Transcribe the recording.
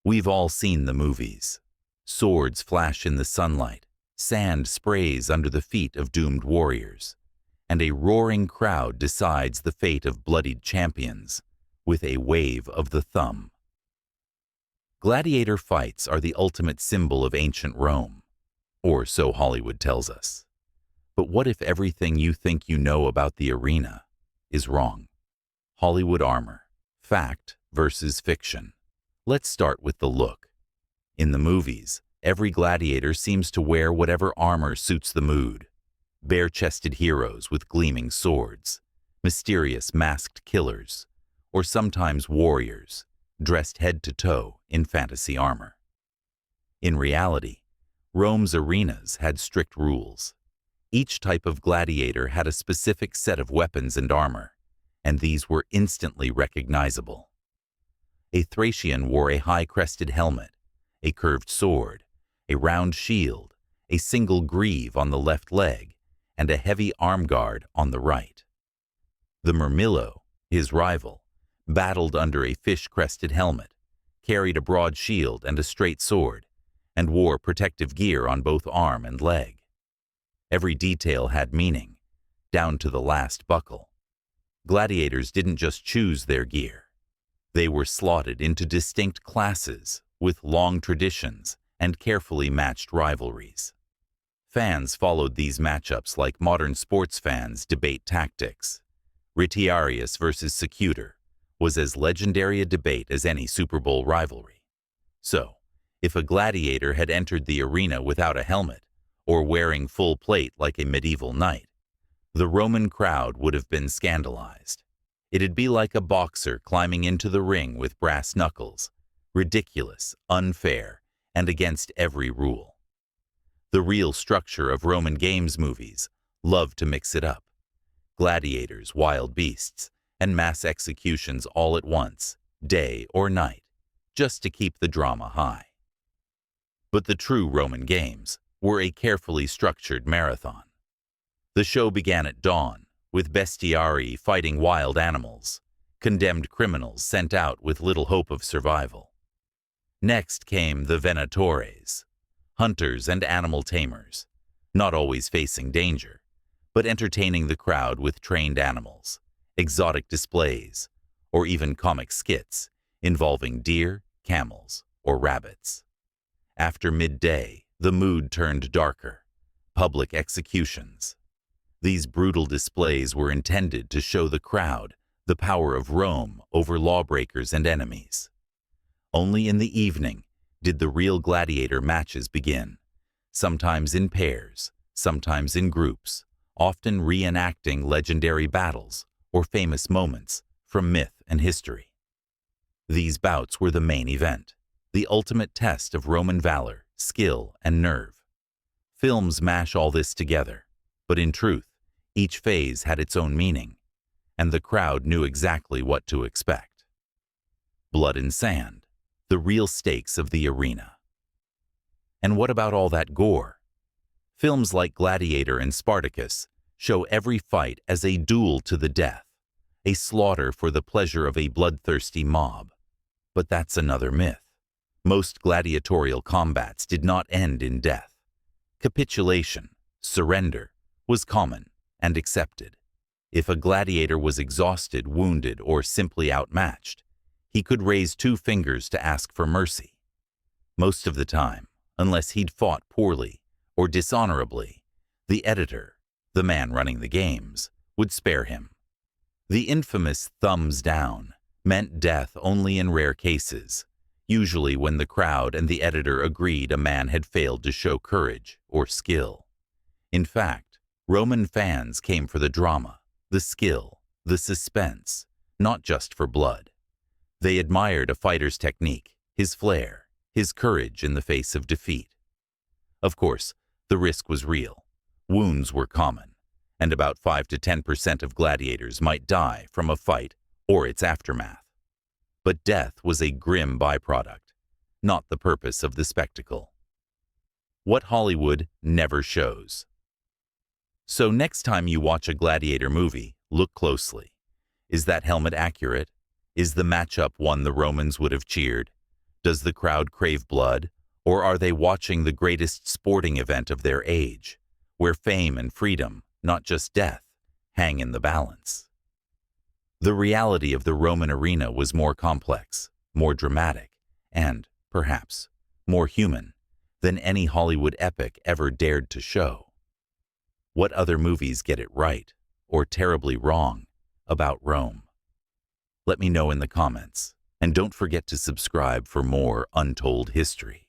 We've all seen the movies. Swords flash in the sunlight, sand sprays under the feet of doomed warriors, and a roaring crowd decides the fate of bloodied champions with a wave of the thumb. Gladiator fights are the ultimate symbol of ancient Rome, or so Hollywood tells us. But what if everything you think you know about the arena is wrong? Hollywood armor, fact versus fiction. Let's start with the look. In the movies, every gladiator seems to wear whatever armor suits the mood. Bare-chested heroes with gleaming swords, mysterious masked killers, or sometimes warriors, dressed head to toe in fantasy armor. In reality, Rome's arenas had strict rules. Each type of gladiator had a specific set of weapons and armor, and these were instantly recognizable. A Thracian wore a high-crested helmet, a curved sword, a round shield, a single greave on the left leg, and a heavy arm guard on the right. The Murmillo, his rival, battled under a fish-crested helmet, carried a broad shield and a straight sword, and wore protective gear on both arm and leg. Every detail had meaning, down to the last buckle. Gladiators didn't just choose their gear. They were slotted into distinct classes with long traditions and carefully matched rivalries. Fans followed these matchups like modern sports fans debate tactics. Retiarius versus Secutor was as legendary a debate as any Super Bowl rivalry. So, if a gladiator had entered the arena without a helmet, or wearing full plate like a medieval knight, the Roman crowd would have been scandalized. It'd be like a boxer climbing into the ring with brass knuckles, ridiculous, unfair, and against every rule. The real structure of Roman games movies loved to mix it up. Gladiators, wild beasts, and mass executions all at once, day or night, just to keep the drama high. But the true Roman games were a carefully structured marathon. The show began at dawn, with bestiarii fighting wild animals, condemned criminals sent out with little hope of survival. Next came the venatores, hunters and animal tamers, not always facing danger, but entertaining the crowd with trained animals, exotic displays, or even comic skits involving deer, camels, or rabbits. After midday, the mood turned darker. Public executions. These brutal displays were intended to show the crowd the power of Rome over lawbreakers and enemies. Only in the evening did the real gladiator matches begin, sometimes in pairs, sometimes in groups, often reenacting legendary battles or famous moments from myth and history. These bouts were the main event, the ultimate test of Roman valor, skill, and nerve. Films mash all this together, but in truth, each phase had its own meaning, and the crowd knew exactly what to expect. Blood and sand, the real stakes of the arena. And what about all that gore? Films like Gladiator and Spartacus show every fight as a duel to the death, a slaughter for the pleasure of a bloodthirsty mob. But that's another myth. Most gladiatorial combats did not end in death. Capitulation, surrender, was common and accepted. If a gladiator was exhausted, wounded, or simply outmatched, he could raise 2 fingers to ask for mercy. Most of the time, unless he'd fought poorly or dishonorably, the editor, the man running the games, would spare him. The infamous thumbs down meant death only in rare cases, usually when the crowd and the editor agreed a man had failed to show courage or skill. In fact, Roman fans came for the drama, the skill, the suspense, not just for blood. They admired a fighter's technique, his flair, his courage in the face of defeat. Of course, the risk was real. Wounds were common, and about 5 to 10% of gladiators might die from a fight or its aftermath. But death was a grim byproduct, not the purpose of the spectacle. What Hollywood never shows. So next time you watch a gladiator movie, look closely. Is that helmet accurate? Is the matchup one the Romans would have cheered? Does the crowd crave blood, or are they watching the greatest sporting event of their age, where fame and freedom, not just death, hang in the balance? The reality of the Roman arena was more complex, more dramatic, and, perhaps, more human than any Hollywood epic ever dared to show. What other movies get it right, or terribly wrong, about Rome? Let me know in the comments, and don't forget to subscribe for more untold history.